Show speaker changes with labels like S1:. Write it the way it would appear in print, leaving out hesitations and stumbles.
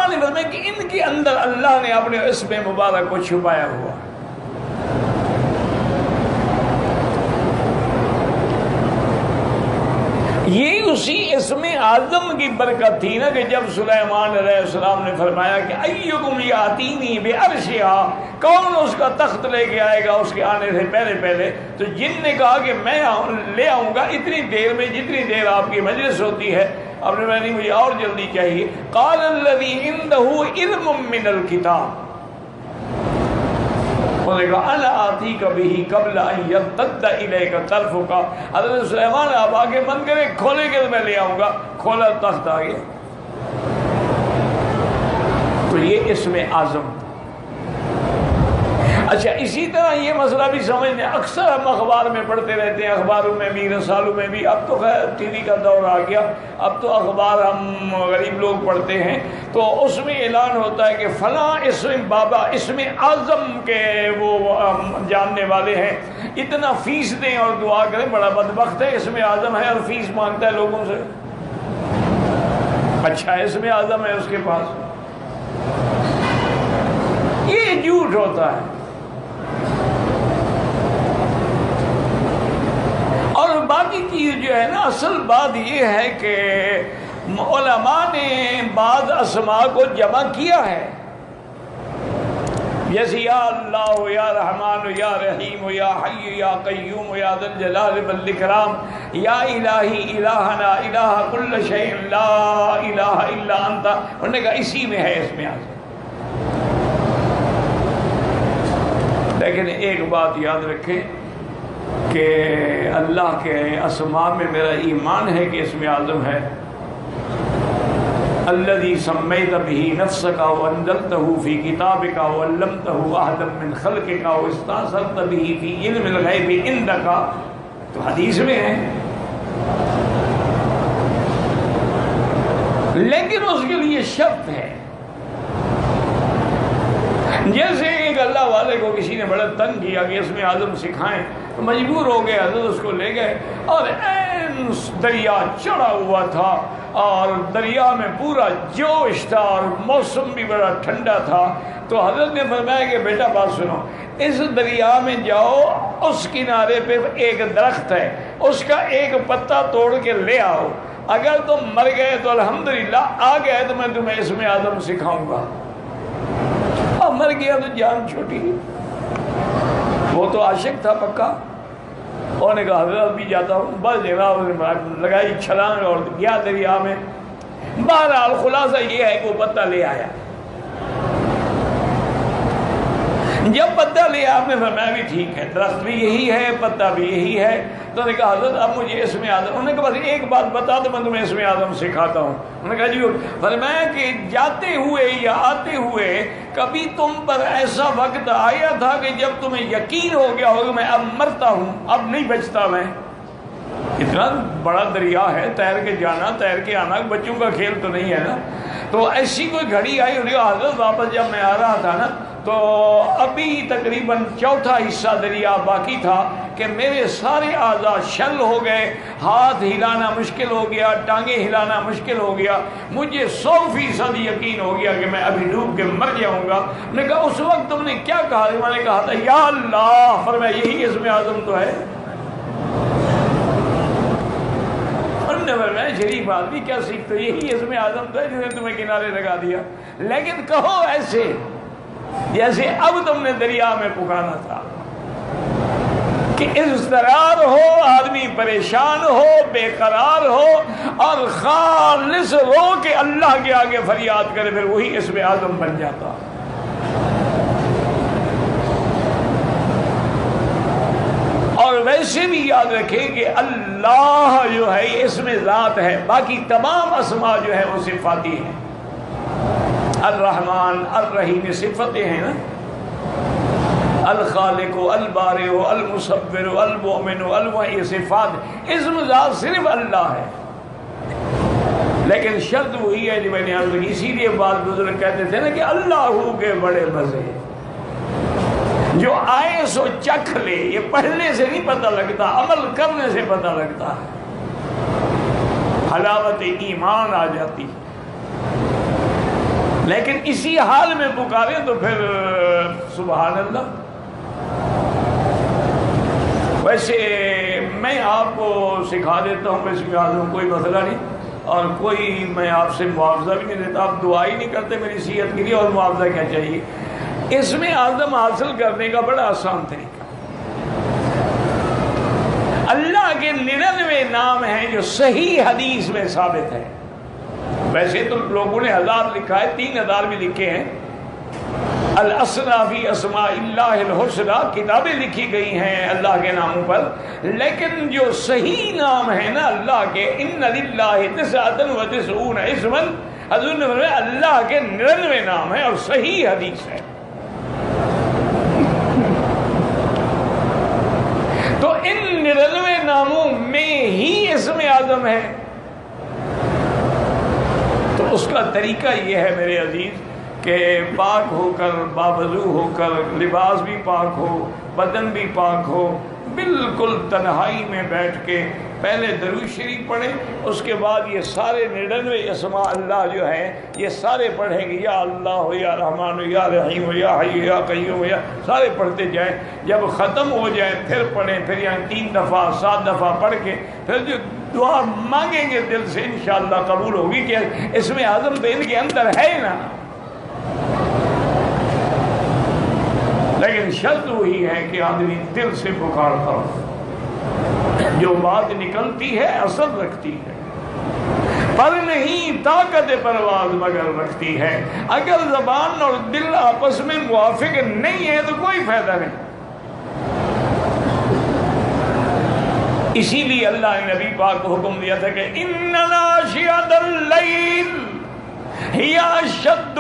S1: علماء نے فرمایا کہ ان کے اندر اللہ نے اپنے اسم مبارک کو چھپایا ہوا ہے۔ یہ اسی اسم اعظم کی برکت تھی نا کہ جب سلیمان علیہ السلام نے فرمایا کہ ایکم یاتینی بعرشہا، کون اس کا تخت لے کے آئے گا اس کے آنے سے پہلے، تو جن نے کہا کہ میں لے آؤں گا اتنی دیر میں جتنی دیر آپ کی مجلس ہوتی ہے۔ اب نے نہیں مجھے اور جلدی چاہیے۔ قال الذی عنده علم من الکتاب، انہوں نے کہا انا آتیک بہ قبل ان یرتد الیک طرفک، حضرت سلیمان آپ آگے بند کریں، کھولیں گے تو میں لے آؤں گا، کھولا تخت آ گیا۔ تو یہ اسم اعظم۔ اچھا اسی طرح یہ مسئلہ بھی سمجھنے، اکثر ہم اخبار میں پڑھتے رہتے ہیں، اخباروں میں بھی رسالوں میں بھی، اب تو خیر ٹی وی کا دور آ گیا، اب تو اخبار ہم غریب لوگ پڑھتے ہیں، تو اس میں اعلان ہوتا ہے کہ فلاں اسم بابا اسم اعظم کے وہ جاننے والے ہیں، اتنا فیس دیں اور دعا کریں۔ بڑا بدبخت ہے، اسم اعظم ہے اور فیس مانگتا ہے لوگوں سے۔ اچھا اسم اعظم ہے اس کے پاس، یہ جھوٹ ہوتا ہے۔ اور باقی چیز جو ہے نا، اصل بات یہ ہے کہ علماء نے بعض اسماء کو جمع کیا ہے، جیسے یا اللہ، یا رحمان، یا رحیم، یا حی، یا قیوم، یا ذی الجلال والاکرام، یا الہی الہنا الہ کل شیء لا الہ الا انت۔ انہوں نے کہا اسی میں ہے اسم اعظم۔ لیکن ایک بات یاد رکھیں کہ اللہ کے اسماء میں میرا ایمان ہے کہ اسم اعظم ہے۔ الذی سمیت بہ نفسک وانزلتہ فی کتابک وعلمتہ احدا من خلقک واستأثرت بہ فی علم الغیب عندک، تو حدیث میں ہے، لیکن اس کے لیے شرط ہے۔ جیسے ایک اللہ والے کو کسی نے بڑا تنگ کیا کہ اسم اعظم سکھائیں، تو مجبور ہو گئے، حضرت اس کو لے گئے، اور این دریا چڑھا ہوا تھا اور دریا میں پورا جوش تھا اور موسم بھی بڑا ٹھنڈا تھا، تو حضرت نے فرمایا کہ بیٹا بات سنو، اس دریا میں جاؤ، اس کنارے پہ ایک درخت ہے، اس کا ایک پتا توڑ کے لے آؤ، اگر تم مر گئے تو الحمدللہ، آ گئے تو میں تمہیں اسم اعظم سکھاؤں گا۔ مر گیا تو جان چھوٹی، وہ تو عاشق تھا پکا، انہوں نے کہا حضرت بھی جاتا ہوں، بس جناب لگائی چھلانگ اور گیا دریا میں۔ بہرحال خلاصہ یہ ہے کہ وہ پتا لے آیا، جب پتا لیا آپ نے فرمایا بھی ٹھیک ہے، درخت بھی یہی ہے، پتا بھی یہی ہے، تو انہوں نے کہا حضرت اب مجھے اسم اعظم، انہوں نے کہا بس ایک بات بتا دو میں تمہیں اسم اعظم سکھاتا ہوں۔ انہوں نے کہا جی، فرمایا کہ جاتے ہوئے یا آتے ہوئے کبھی تم پر ایسا وقت آیا تھا کہ جب تمہیں یقین ہو گیا ہوگا میں اب مرتا ہوں، اب نہیں بچتا میں؟ اتنا بڑا دریا ہے، تیر کے جانا تیر کے آنا بچوں کا کھیل تو نہیں ہے نا، تو ایسی کوئی گھڑی آئی، انہوں نے کہا حضرت واپس جب میں آ رہا تھا نا تو ابھی تقریباً چوتھا حصہ دریا باقی تھا کہ میرے سارے اعضاء شل ہو گئے، ہاتھ ہلانا مشکل ہو گیا، ٹانگیں ہلانا مشکل ہو گیا، مجھے 100% یقین ہو گیا کہ میں ابھی ڈوب کے مر جاؤں گا۔ میں نے کہا اس وقت تم نے کیا کہا؟ میں نے کہا تھا یا اللہ، فرمایا یہی اسم اعظم تو ہے۔ میں شریف آدمی کیا سیکھتے، یہی اسم اعظم تو ہے جس نے تمہیں کنارے لگا دیا، لیکن کہو ایسے جیسے اب تم نے دریا میں پکارا تھا کہ اضطرار ہو، آدمی پریشان ہو، بے قرار ہو اور خالص رو کے اللہ کے آگے فریاد کرے، پھر وہی اسم اعظم بن جاتا۔ اور ویسے بھی یاد رکھیں کہ اللہ جو ہے اس میں ذات ہے، باقی تمام اسماء جو ہے وہ صفاتی ہیں۔ الرحمن الرحیم صفتیں ہیں نا، الخالق البارئ المصور المؤمن یہ صفات، اسم ذات صرف اللہ ہے، لیکن شرط وہی ہے جو میں نے عرض کی۔ اسی لیے بعض بزرگ کہتے تھے نا کہ اللہ کے بڑے مزے، جو آئے سو چکھ لے، یہ پڑھنے سے نہیں پتہ لگتا، عمل کرنے سے پتہ لگتا ہے، حلاوت ایمان آ جاتی۔ لیکن اسی حال میں پکاریں تو پھر سبحان اللہ۔ ویسے میں آپ کو سکھا دیتا ہوں اسم اعظم، کوئی مسئلہ نہیں، اور کوئی میں آپ سے معاوضہ بھی نہیں دیتا، آپ دعا ہی نہیں کرتے میری صحت کے لیے، اور معاوضہ کیا چاہیے؟ اسم اعظم حاصل کرنے کا بڑا آسان طریقہ، اللہ کے 99 نام ہیں جو صحیح حدیث میں ثابت ہے۔ ویسے تو لوگوں نے 1000 لکھا ہے، 3000 بھی لکھے ہیں، الاسنا فی اسماء اللہ الحسنی کتابیں لکھی گئی ہیں اللہ کے ناموں پر، لیکن جو صحیح نام ہے نا اللہ کے، ان للہ 99 اسما، حضور نے فرمایا اللہ کے 99 نام ہیں اور صحیح حدیث ہے۔ تو ان 99 ناموں میں ہی اسم اعظم ہے، تو اس کا طریقہ یہ ہے میرے عزیز کہ پاک ہو کر، باوضو ہو کر، لباس بھی پاک ہو، بدن بھی پاک ہو، بالکل تنہائی میں بیٹھ کے پہلے درود شریف پڑھیں، اس کے بعد یہ سارے 99 اسماء اللہ جو ہیں یہ سارے پڑھیں گے، یا اللہ ہو، یا رحمان ہو، یا رحیم ہو، یا حی یا قیوم ہو، یا سارے پڑھتے جائیں۔ جب ختم ہو جائیں پھر پڑھیں، پھر یہاں 3 دفعہ 7 دفعہ پڑھ کے پھر جو دعا مانگیں گے دل سے انشاءاللہ قبول ہوگی، کہ اسم اعظم تو ان کے اندر ہے نا۔ لیکن شرط وہی ہے کہ آدمی دل سے پکارتا ہو، جو بات نکلتی ہے اثر رکھتی ہے، پر نہیں طاقت پرواز مگر رکھتی ہے۔ اگر زبان اور دل آپس میں موافق نہیں ہے تو کوئی فائدہ نہیں۔ اسی لیے اللہ نے نبی پاک کو حکم دیا تھا کہ ان ناشئۃ اللیل ہی اشد